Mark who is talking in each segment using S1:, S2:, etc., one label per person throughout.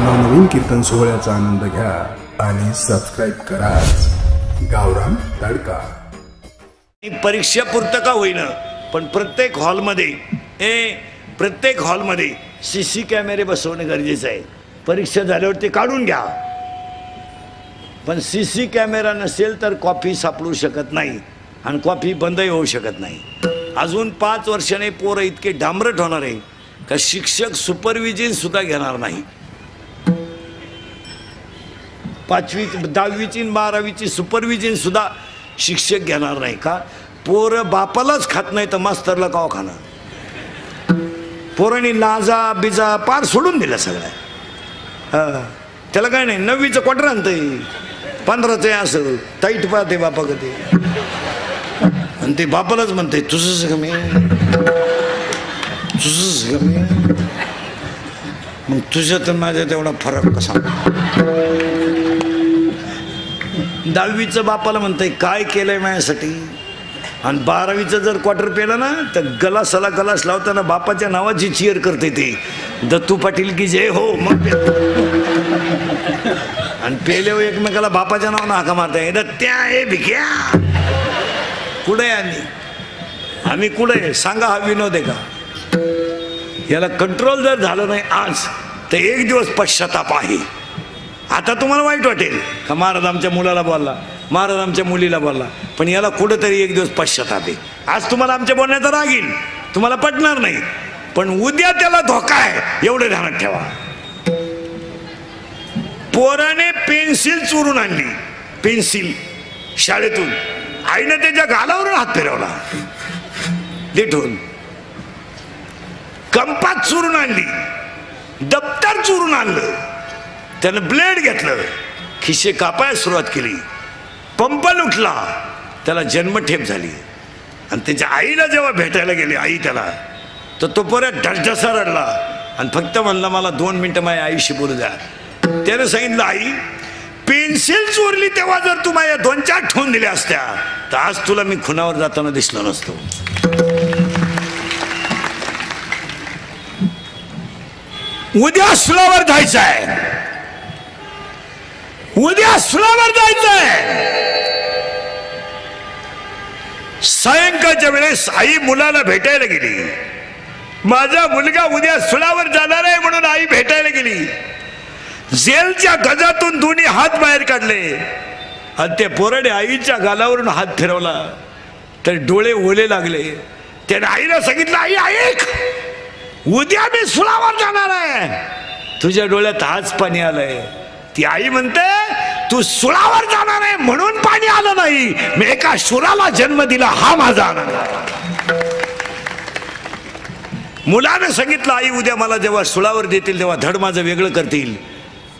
S1: नवनवीन कीर्तन सोहळ्याचा आनंद घ्या आणि सबस्क्राइब करा गावरान तडका।
S2: परीक्षा पुरतं का होईना पण प्रत्येक हॉलमध्ये सीसी कॅमेरे बसवणे गरजेचं आहे। परीक्षा झाल्यावर ते काढून घ्या, पण सीसी कॅमेरा नसेल तर कॉपी सापडू शकत नाही आणि कॉपी बंदही होऊ शकत नाही। अजून 5 वर्षाने पोरं इतके डांबरट होणार आहे का शिक्षक सुपरविजन सुद्धा घेणार नाही। 5वी 10वीची 12वीची सुपरविजन सुद्धा शिक्षक घेणार नाही का पोरं बापालाच खात नाही तर मास्तरला काव खाणार। पोरांनी लाजा बिजा पार सोडून दिला सगळ्या। त्याला काय नाही 9वीचं क्वार्टर आणतंय 15चं असं टाईट पाहते बापा कधी आणि ते बापालाच म्हणते तुझंच कमी तुझंच कमी मग तुझ्यात तर माझ्यात एवढा फरक कसा। 10वीचं बापाला म्हणतंय काय केलंय माझ्यासाठी आणि 12वीचं जर क्वार्टर पेलं ना तर गलासाला गलास लावताना बापाच्या नावाची चीअर करते ते दत्तू पाटील की जय हो। मग आणि पेल्यावर एकमेकाला बापाच्या नावानं हाका मारताय त्या हे भिक्या कुठे आम्ही कुठे सांगा। हा विनोद आहे का? याला कंट्रोल जर झालं नाही आज तर एक दिवस पश्चाताप आहे। आता तुम्हाला वाईट वाटेल का महाराज आमच्या मुलाला बोलला, महाराज आमच्या मुलीला बोलला, पण याला कुठेतरी एक दिवस पश्चाताप आहे। आज तुम्हाला आमच्या बोलण्याचा राग येईल, तुम्हाला पटणार नाही, पण उद्या त्याला धोका आहे एवढं ध्यानात ठेवा। पोराने पेन्सिल चोरून आणली, पेन्सिल शाळेतून, आईने त्याच्या गालावरून हात फिरवला देठून। कंपास चोरून आणली, दप्तर चोरून आणलं, त्यानं ब्लेड घेतलं, खिशे कापायला सुरुवात केली, पंप लुटला, त्याला जन्मठेप झाली। आणि त्याच्या आईला जेव्हा भेटायला गेली आई त्याला तर तो पोऱ्या ढसढसा रडला आणि फक्त म्हणला मला 2 मिनिटं माझ्या आईशी बोलू द्या। त्याने सांगितलं आई पेन्सिल चोरली तेव्हा जर तू माझ्या 2-4 ठेवून दिल्या असत्या तर आज तुला मी खुनावर जाताना दिसलो नसतो। उद्या सुलावर जायचंय, उद्या सुलावर जायचंय। सायंकाळच्या वेळेस आई मुलाला भेटायला गेली, माझा मुलगा उद्या सुलावर जाणार आहे म्हणून आई भेटायला गेली। जेलच्या गजातून दोन्ही हात बाहेर काढले आणि त्या पोराने आईच्या गालावरून हात फिरवला तर डोळे ओले लागले। त्याने आईला सांगितलं आई ऐक उद्या मी सुलावर जाणार आहे, तुझ्या डोळ्यात आज पाणी आलंय। ती आई म्हणते तू सुलावर जाणार आहे म्हणून पाणी आलं नाही, मी एका शुराला जन्म दिला हा माझा आनंद। मुलाने सांगितलं आई उद्या मला जेव्हा सुळावर देतील तेव्हा धड माझं वेगळं करतील,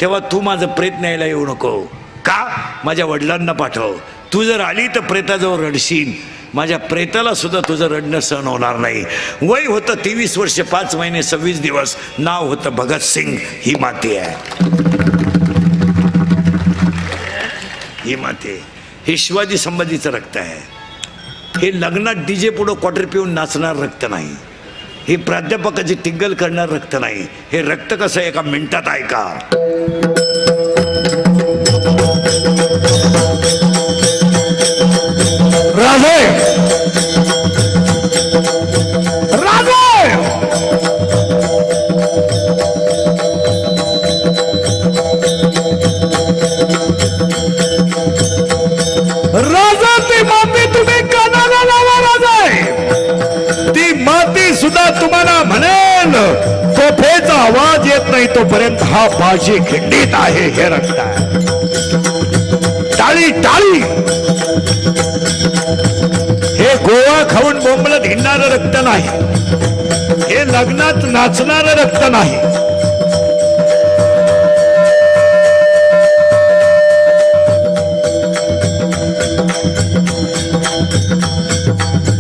S2: तेव्हा तू माझं प्रेत न्यायला येऊ नको का, माझ्या वडिलांना पाठव। तू जर आली तर प्रेताजवळ रडशील, माझ्या प्रेताला सुद्धा तुझं रडणं सहन होणार नाही। वय होतं 23 वर्ष 5 महिने 26 दिवस, नाव होतं भगत सिंग। ही माती आहे, ही माती, हे शिवाजी संभाजीचं रक्त आहे। हे लग्नात डीजे पुढं क्वार्टर पिऊन नाचणार रक्त नाही, हे प्राध्यापकाची टिंगल करणार रक्त नाही। हे रक्त कसं एका मिनिटात ऐका। राजे राजे राजा ती माती तुम्ही कानाला लावा राजे, ती माती सुद्धा तुम्हाला म्हणेल तोफेचा आवाज येत नाही तोपर्यंत हा बाजी खिंडीत आहे। हे रक्त आहे, टाळी टाळी। हे गोवा खाऊन बोंबलत हिंडणारं रक्त नाही, हे लग्नात नाचणारं रक्त नाही।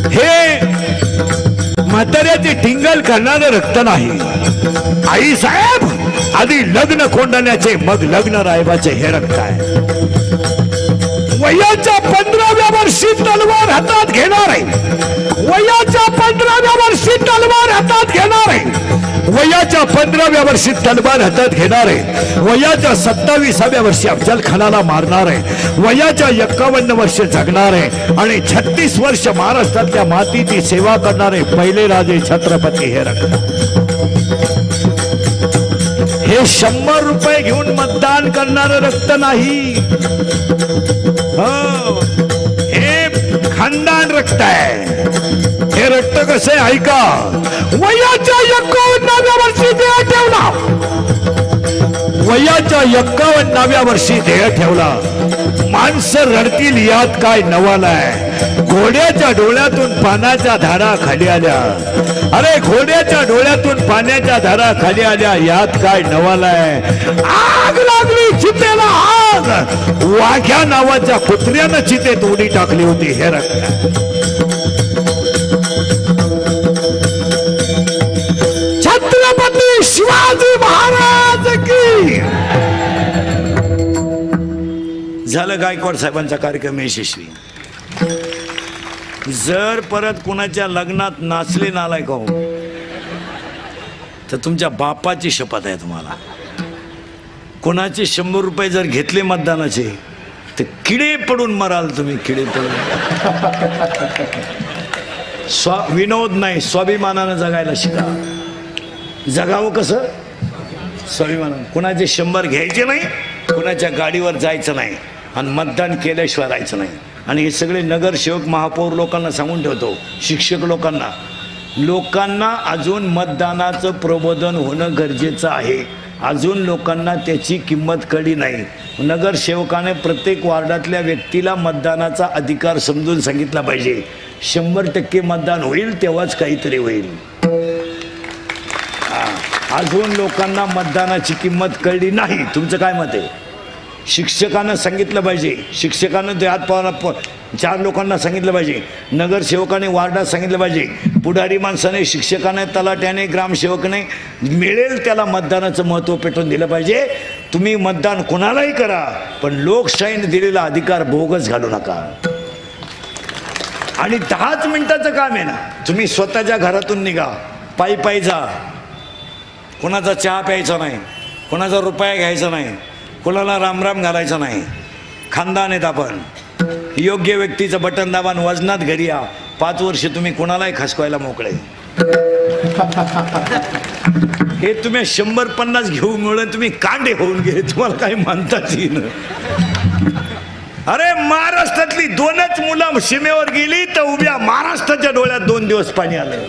S2: हे म्हाताऱ्याची टिंगल करणारं रक्त नाही। आई साहेब आधी लग्न कोंडण्याचे मग लग्न रायबाचे हे रक्त आहे। वयाच्या 15व्या वर्षी तलवार हातात घेणार आहे, वयाच्या 15व्या वर्षी तलवार हातात घेणार आहे, वयाच्या 15व्या वर्षी तलवार हातात घेणारे, वयाच्या 27व्या वर्षी अफजल खानाला मारणारे, वयाच्या 51 वर्ष जगणारे आणि 36 वर्ष महाराष्ट्रातल्या मातीची सेवा करणारे पहिले राजे छत्रपती हे रक्त. हे 100 रुपये घेऊन मतदान करणारं रक्त नाही, हो हे खानदान रक्त आहे. हे रक्त कसं आहे ऐका. वयाच्या 51व्या वर्षी देह ठेवला, वयाच्या 51व्या वर्षी देह ठेवला. माणसं रडतील यात काय नवालाय. घोड्याच्या डोळ्यातून पाण्याच्या धारा खाली आल्या. अरे घोड्याच्या डोळ्यातून पाण्याच्या धारा खाली आल्या यात काय नवालाय. आग लागली चितेला आग. वाघ्या नावाच्या कुत्र्यानं चितेत उडी टाकली होती. हे रक्त छत्रपती शिवाजी महाराज की. झालं गायकवाड साहेबांचा कार्यक्रम यशस्वी. जर परत कुणाच्या लग्नात नाचले नालाय का हो तर तुमच्या बापाची शपथ आहे तुम्हाला. कोणाचे 100 रुपये जर घेतले मतदानाचे तर किडे पडून मराल तुम्ही. किडे पडून. विनोद नाही, स्वाभिमानानं जगायला शिका. जगावं कसं? स्वाभिमानानं. कुणाचे 100 घ्यायचे नाही, कुणाच्या गाडीवर जायचं नाही आणि मतदान केल्याशिवाय राहायचं नाही. आणि हे सगळे नगरसेवक महापौर लोकांना सांगून ठेवतो, शिक्षक लोकांना अजून मतदानाचं प्रबोधन होणं गरजेचं आहे. अजून लोकांना त्याची किंमत कळली नाही. नगरसेवकाने प्रत्येक वार्डातल्या व्यक्तीला मतदानाचा अधिकार समजून सांगितला पाहिजे. 100% मतदान होईल तेव्हाच काहीतरी होईल. अजून लोकांना मतदानाची किंमत कळली नाही. तुमचं काय मत आहे? शिक्षकांना सांगितलं पाहिजे. शिक्षकांना ते हात पावला 4 लोकांना सांगितलं पाहिजे. नगरसेवकाने वार्डात सांगितलं पाहिजे. पुढारी माणसाने, शिक्षकाने, तलाट्याने, ग्रामसेवकाने मिळेल त्याला मतदानाचं महत्त्व पेटवून दिलं पाहिजे. तुम्ही मतदान कोणालाही करा पण लोकशाहीने दिलेला अधिकार बोगस घालू नका. आणि 10च मिनिटाचं काम आहे ना. तुम्ही स्वतःच्या घरातून निघा, पायी पायी जा. कोणाचा चहा प्यायचा नाही, कोणाचा रुपया घ्यायचा नाही, कोणाला रामराम घालायचा नाही. खानदान आहेत आपण. योग्य व्यक्तीचं बटन दाबान वजनात घरी या. 5 वर्ष तुम्ही कोणालाही खसकवायला मोकळे. हे तुम्ही 100-50 घेऊन मिळून तुम्ही कांडे होऊन गेले. तुम्हाला काही म्हणताच येईन. अरे महाराष्ट्रातली 2च मुलं सीमेवर गेली तर उभ्या महाराष्ट्राच्या डोळ्यात 2 दिवस पाणी आलं.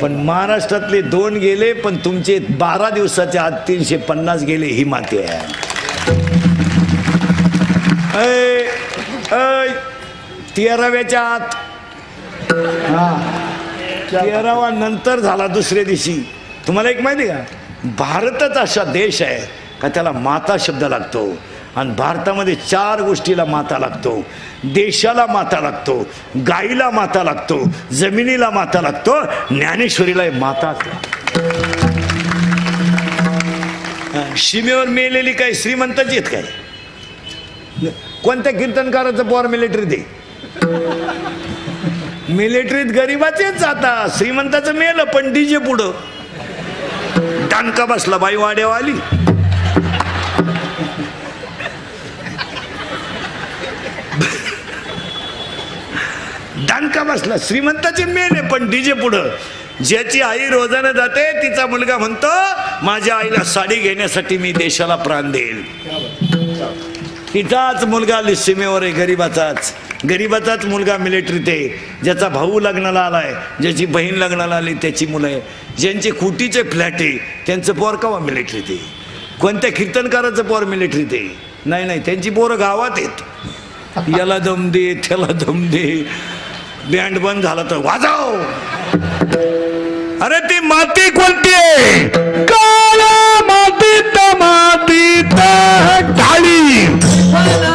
S2: पण महाराष्ट्रातले 2 गेले पण तुमचे 12 दिवसाच्या आत 350 गेले. ही माती आहे. 13व्याच्या आत 13वा नंतर झाला दुसऱ्या दिवशी. तुम्हाला एक माहिती का, भारतच असा देश आहे का त्याला माता शब्द लागतो. आणि भारतामध्ये 4 गोष्टीला माता लागतो. देशाला माता लागतो, गाईला माता लागतो, जमिनीला माता लागतो, ज्ञानेश्वरीला माता. सीमेवर मेलेली काय श्रीमंताची आहेत काय? कोणत्या कीर्तनकाराचं पोर मिलिटरीत आहे? मिलिटरीत गरीबाचेच जाता. श्रीमंताचं मेलं पण डीजे पुढं टाणका बसला. बाई वाड्यावर आली. दानका बसला. श्रीमंताचे मेले पण डीजे पुढं. ज्याची आई रोजानं जाते तिचा मुलगा म्हणतो माझ्या आईला साडी घेण्यासाठी मी देशाला प्राण देईल. तिचाच मुलगा सीमेवर आहे. गरीबाचाच मुलगा मिलिटरीत आहे. ज्याचा भाऊ लग्नाला आलाय, ज्याची बहीण लग्नाला आली त्याची मुलं आहे, ज्यांचे कुटीचे फ्लॅट आहे त्यांचं पोर कवा मिलिटरीत आहे. कोणत्या कीर्तनकाराचं पोर मिलिटरीत आहे? नाही, त्यांची पोरं गावात आहेत. याला दम दे, त्याला दम दे. बँड बंद झाला तर वाजव. अरे ती माती कोणती आहे? काळ्या मातीत ढाळी.
S3: Bye.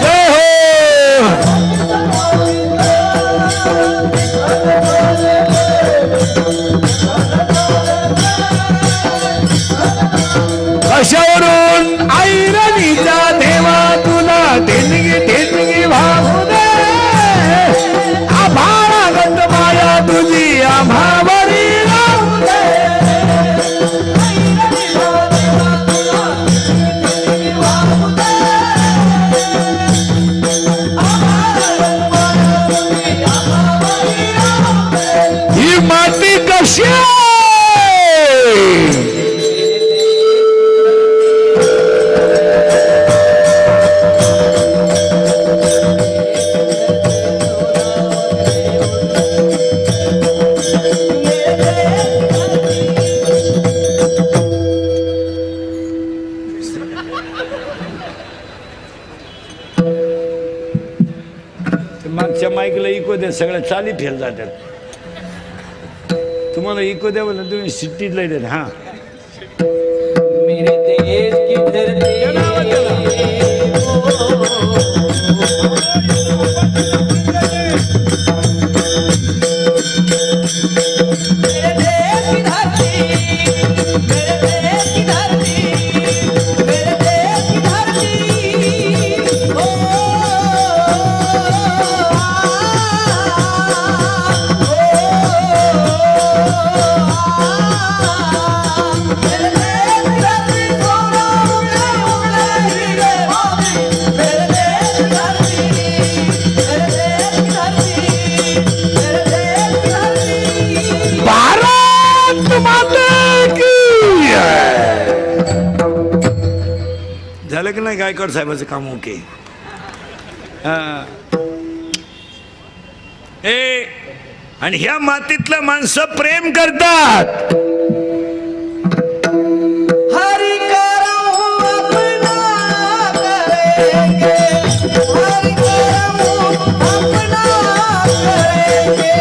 S2: जय हो. कशावरून ऐरणीचा देवा तुला ठिणगी ठिणगी भाऊ दे. आभाळा गंध माया तुझी आम्हावरी राहू दे. ही माती कशी मागच्या माईकला इको द्या सगळ्या चाली फेल जातात. तुम्हाला इको द्या म्हणून तुम्ही सिटीत लाईट हा
S3: मेरे देश की धरती
S2: झालं की नाही. गायकवाड साहेबाचं काम ओके. आणि ह्या मातीतलं माणसं प्रेम करतात.
S3: हरि करो अपना करेंगे, हरि करो अपना करेंगे.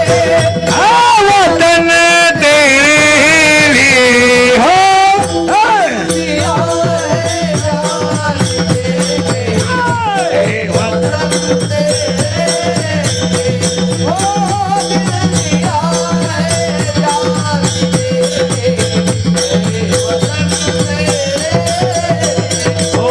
S2: वतन तेरे हो
S3: दिया है जान देंगे, वतन तेरे हो दिल दिया है जान देंगे, वतन तेरे
S2: हो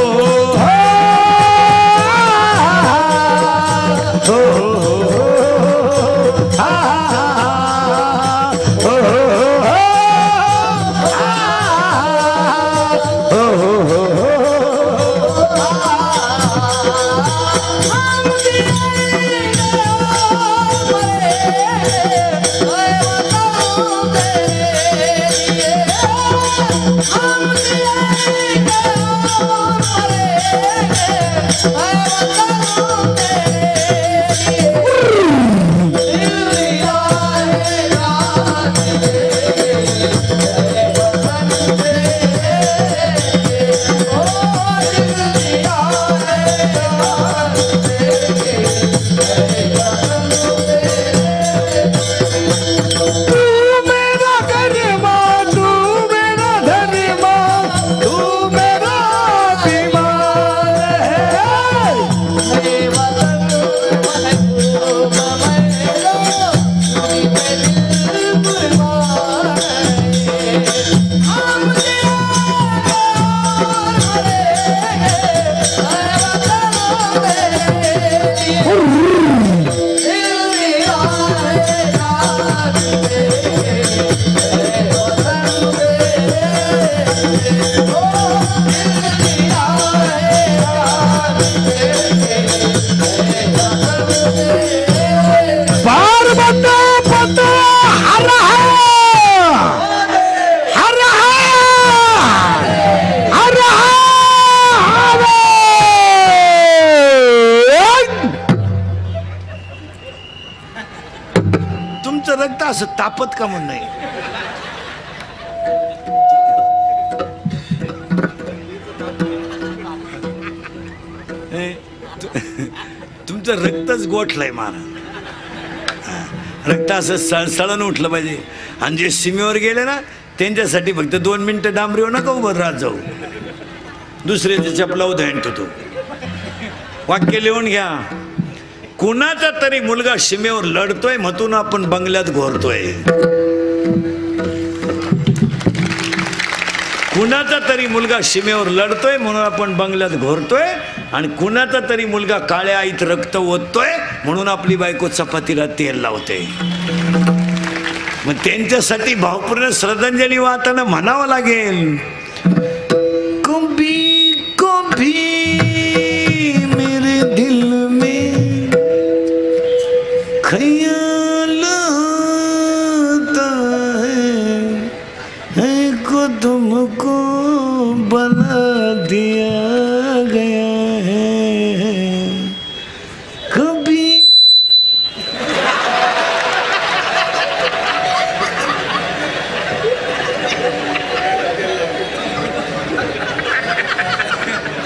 S2: रक्त असं तापत का म्हणून नाही. तुमचं रक्तच गोठलंय मला. रक्त असं सळसळून उठलं पाहिजे. आणि जे सीमेवर गेले ना त्यांच्यासाठी फक्त 2 मिनिटं डांबरीवर नका उभं राहत जाऊ. दुसऱ्याच्या चपला उधळून ठेवतो. वाक्य लिहून घ्या. कुणाचा तरी मुलगा सीमेवर लढतोय म्हणून आपण बंगल्यात घोरतोय. कुणाचा तरी मुलगा सीमेवर लढतोय म्हणून आपण बंगल्यात घोरतोय. आणि कुणाचा तरी मुलगा काळ्या आईत रक्त ओततोय म्हणून आपली बायको चपातीला तेल लावते. मग त्यांच्यासाठी भावपूर्ण श्रद्धांजली वाहताना म्हणावं लागेल, कभी कभी मेरे दिल में ख्याल आता है को तुमको बना दिया गया है. कभी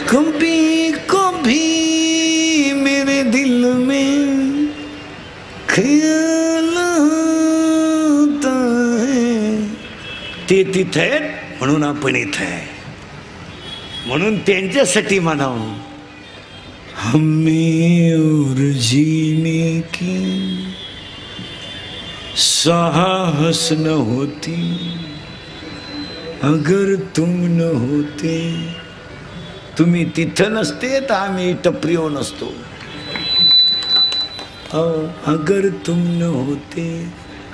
S2: कभी कभी मेरे दिल में ख्याल आता है. ते तिथे आहेत म्हणून आपण इथे आहे. म्हणून त्यांच्यासाठी म्हणावं, हमें और जीने की साहस न होती अगर तुम न होते. तुम्ही तिथं नसते तर आम्ही टपरीवर नसतो. अगर तुम न होते.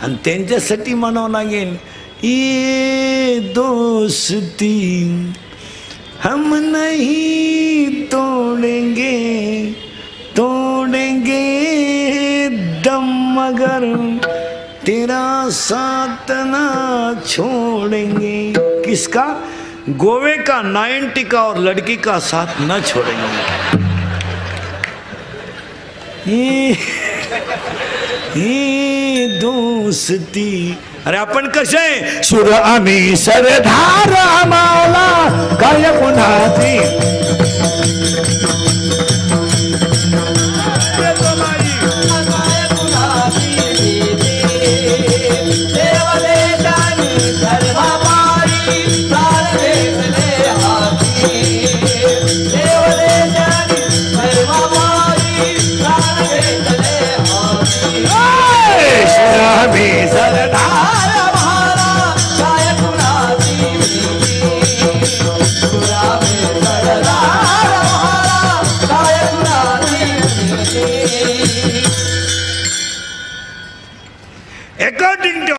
S2: आणि त्यांच्यासाठी म्हणावं लागेल, ये दोस्ती हम नहीं तोड़ेंगे तोड़ेंगे दम मगर तेरा साथ ना छोड़ेंगे. किसका? गोवे का 90 का और लड़की का साथ न छोड़ेंगे. ये दोस्ती. अरे आपण कसे आहे? सुर आम्ही सरदार आम्हाला काय कुणाची. आम्ही सरदार